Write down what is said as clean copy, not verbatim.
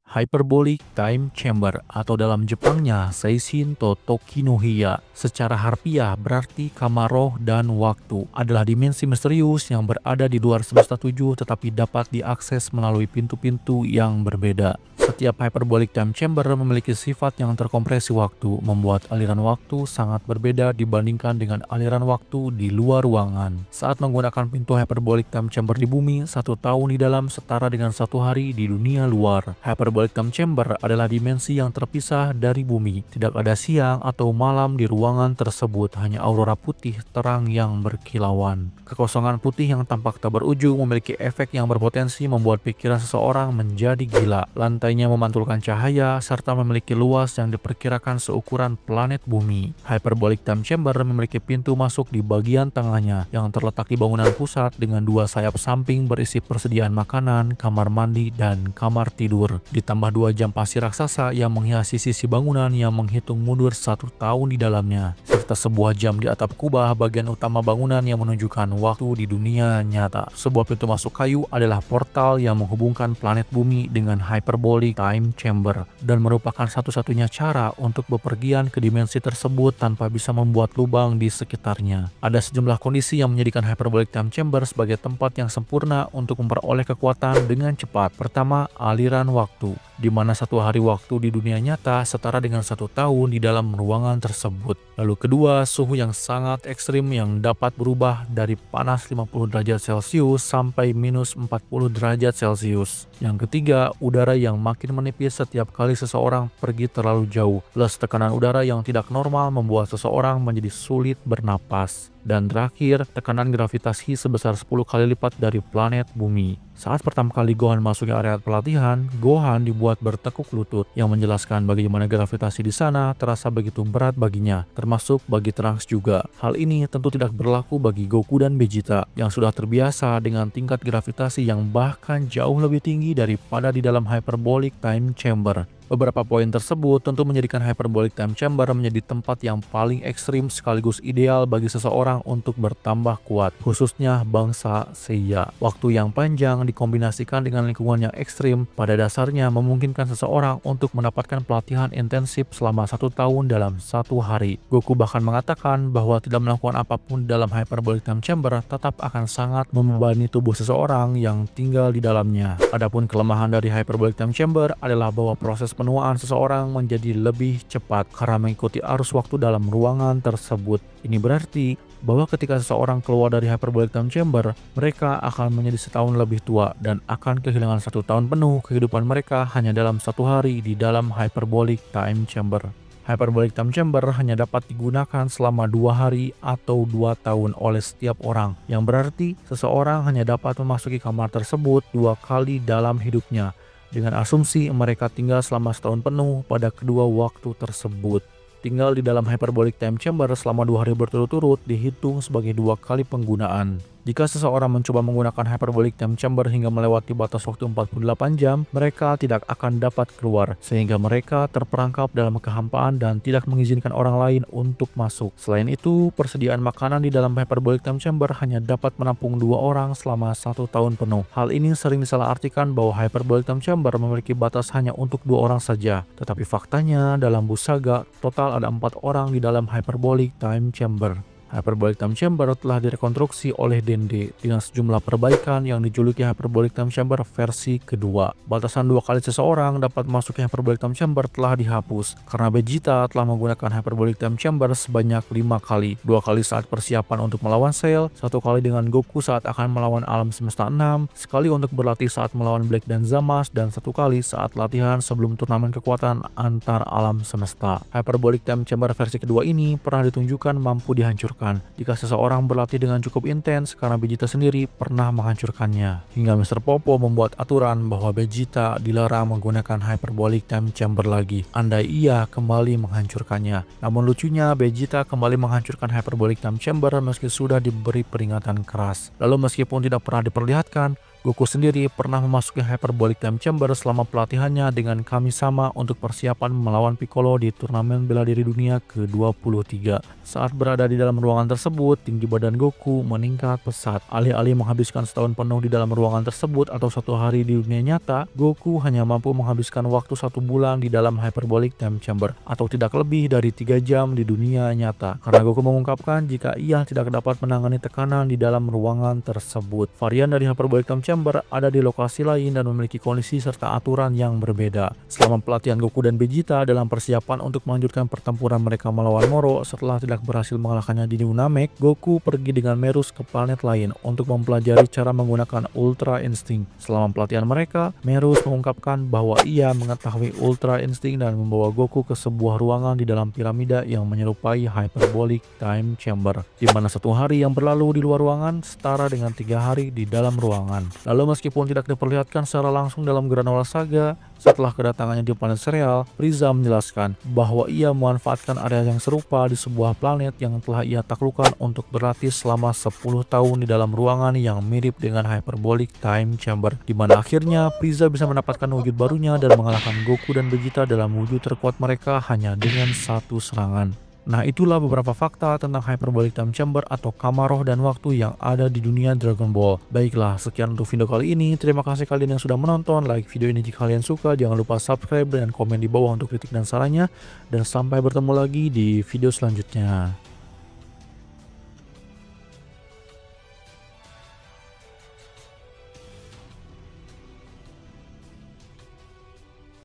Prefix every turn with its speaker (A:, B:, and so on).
A: Hyperbolic Time Chamber atau dalam Jepangnya Seishin to Toki no Hiya, secara harfiah berarti kamar roh dan waktu, adalah dimensi misterius yang berada di luar semesta 7 tetapi dapat diakses melalui pintu-pintu yang berbeda. Setiap hyperbolic time chamber memiliki sifat yang terkompresi waktu, membuat aliran waktu sangat berbeda dibandingkan dengan aliran waktu di luar ruangan. Saat menggunakan pintu hyperbolic time chamber di bumi, 1 tahun di dalam setara dengan 1 hari di dunia luar. Hyperbolic time chamber adalah dimensi yang terpisah dari bumi. Tidak ada siang atau malam di ruangan tersebut, hanya aurora putih terang yang berkilauan. Kekosongan putih yang tampak tak berujung memiliki efek yang berpotensi membuat pikiran seseorang menjadi gila. Lantainya memantulkan cahaya serta memiliki luas yang diperkirakan seukuran planet bumi. Hyperbolic time chamber memiliki pintu masuk di bagian tengahnya yang terletak di bangunan pusat dengan 2 sayap samping berisi persediaan makanan, kamar mandi, dan kamar tidur. Ditambah 2 jam pasir raksasa yang menghiasi sisi bangunan yang menghitung mundur 1 tahun di dalamnya, serta sebuah jam di atap kubah bagian utama bangunan yang menunjukkan waktu di dunia nyata. Sebuah pintu masuk kayu adalah portal yang menghubungkan planet bumi dengan hyperbolic time chamber dan merupakan satu-satunya cara untuk bepergian ke dimensi tersebut tanpa bisa membuat lubang di sekitarnya. Ada sejumlah kondisi yang menjadikan hyperbolic time chamber sebagai tempat yang sempurna untuk memperoleh kekuatan dengan cepat. Pertama, aliran waktu, di mana 1 hari waktu di dunia nyata setara dengan 1 tahun di dalam ruangan tersebut. Lalu kedua, suhu yang sangat ekstrim yang dapat berubah dari panas 50 derajat Celcius sampai minus 40 derajat Celcius. Yang ketiga, udara yang makin menipis setiap kali seseorang pergi terlalu jauh, plus tekanan udara yang tidak normal membuat seseorang menjadi sulit bernapas. Dan terakhir, tekanan gravitasi sebesar 10 kali lipat dari planet bumi. Saat pertama kali Gohan masuk ke area pelatihan, Gohan dibuat bertekuk lutut yang menjelaskan bagaimana gravitasi di sana terasa begitu berat baginya, termasuk bagi Trunks juga. Hal ini tentu tidak berlaku bagi Goku dan Vegeta yang sudah terbiasa dengan tingkat gravitasi yang bahkan jauh lebih tinggi daripada di dalam hyperbolic time chamber. Beberapa poin tersebut tentu menjadikan hyperbolic time chamber menjadi tempat yang paling ekstrim sekaligus ideal bagi seseorang untuk bertambah kuat, khususnya bangsa Seiya. Waktu yang panjang dikombinasikan dengan lingkungan yang ekstrim pada dasarnya memungkinkan seseorang untuk mendapatkan pelatihan intensif selama 1 tahun dalam 1 hari. Goku bahkan mengatakan bahwa tidak melakukan apapun dalam hyperbolic time chamber tetap akan sangat membebani tubuh seseorang yang tinggal di dalamnya. Adapun kelemahan dari hyperbolic time chamber adalah bahwa proses penuaan seseorang menjadi lebih cepat karena mengikuti arus waktu dalam ruangan tersebut. Ini berarti bahwa ketika seseorang keluar dari hyperbolic time chamber, mereka akan menjadi setahun lebih tua dan akan kehilangan 1 tahun penuh kehidupan mereka hanya dalam 1 hari di dalam hyperbolic time chamber. Hyperbolic time chamber hanya dapat digunakan selama 2 hari atau 2 tahun oleh setiap orang, yang berarti seseorang hanya dapat memasuki kamar tersebut 2 kali dalam hidupnya, dengan asumsi mereka tinggal selama setahun penuh pada kedua waktu tersebut. Tinggal di dalam hyperbolic time chamber selama 2 hari berturut-turut dihitung sebagai 2 kali penggunaan. Jika seseorang mencoba menggunakan hyperbolic time chamber hingga melewati batas waktu 48 jam, mereka tidak akan dapat keluar, sehingga mereka terperangkap dalam kehampaan dan tidak mengizinkan orang lain untuk masuk. Selain itu, persediaan makanan di dalam hyperbolic time chamber hanya dapat menampung 2 orang selama 1 tahun penuh. Hal ini sering disalahartikan bahwa hyperbolic time chamber memiliki batas hanya untuk 2 orang saja. Tetapi faktanya, dalam Buu Saga, total ada 4 orang di dalam hyperbolic time chamber. Hyperbolic time chamber telah direkonstruksi oleh Dende dengan sejumlah perbaikan yang dijuluki hyperbolic time chamber versi kedua. Batasan 2 kali seseorang dapat masuk ke hyperbolic time chamber telah dihapus karena Vegeta telah menggunakan hyperbolic time chamber sebanyak 5 kali. 2 kali saat persiapan untuk melawan Cell, 1 kali dengan Goku saat akan melawan alam semesta 6, sekali untuk berlatih saat melawan Black dan Zamasu, dan 1 kali saat latihan sebelum turnamen kekuatan antar alam semesta. Hyperbolic time chamber versi kedua ini pernah ditunjukkan mampu dihancurkan jika seseorang berlatih dengan cukup intens karena Vegeta sendiri pernah menghancurkannya. Hingga Mr. Popo membuat aturan bahwa Vegeta dilarang menggunakan hyperbolic time chamber lagi andai ia kembali menghancurkannya. Namun lucunya, Vegeta kembali menghancurkan hyperbolic time chamber meski sudah diberi peringatan keras. Lalu meskipun tidak pernah diperlihatkan, Goku sendiri pernah memasuki Hyperbolic Time Chamber selama pelatihannya dengan Kami-sama untuk persiapan melawan Piccolo di turnamen bela diri dunia ke-23. Saat berada di dalam ruangan tersebut, tinggi badan Goku meningkat pesat. Alih-alih menghabiskan setahun penuh di dalam ruangan tersebut atau 1 hari di dunia nyata, Goku hanya mampu menghabiskan waktu 1 bulan di dalam Hyperbolic Time Chamber atau tidak lebih dari 3 jam di dunia nyata. Karena Goku mengungkapkan jika ia tidak dapat menangani tekanan di dalam ruangan tersebut. Varian dari Hyperbolic Time Chamber ada di lokasi lain dan memiliki kondisi serta aturan yang berbeda. Selama pelatihan Goku dan Vegeta dalam persiapan untuk melanjutkan pertempuran mereka melawan Moro setelah tidak berhasil mengalahkannya di Namek, Goku pergi dengan Merus ke planet lain untuk mempelajari cara menggunakan Ultra Instinct. Selama pelatihan mereka, Merus mengungkapkan bahwa ia mengetahui Ultra Instinct dan membawa Goku ke sebuah ruangan di dalam piramida yang menyerupai Hyperbolic Time Chamber, di mana 1 hari yang berlalu di luar ruangan setara dengan 3 hari di dalam ruangan. Lalu meskipun tidak diperlihatkan secara langsung dalam Granola Saga, setelah kedatangannya di planet Cereal, Frieza menjelaskan bahwa ia memanfaatkan area yang serupa di sebuah planet yang telah ia taklukkan untuk berlatih selama 10 tahun di dalam ruangan yang mirip dengan Hyperbolic Time Chamber, di mana akhirnya Frieza bisa mendapatkan wujud barunya dan mengalahkan Goku dan Vegeta dalam wujud terkuat mereka hanya dengan 1 serangan. Nah, itulah beberapa fakta tentang Hyperbolic Time Chamber atau kamar roh dan waktu yang ada di dunia Dragon Ball. Baiklah, sekian untuk video kali ini. Terima kasih kalian yang sudah menonton. Like video ini jika kalian suka. Jangan lupa subscribe dan komen di bawah untuk kritik dan sarannya. Dan sampai bertemu lagi di video selanjutnya.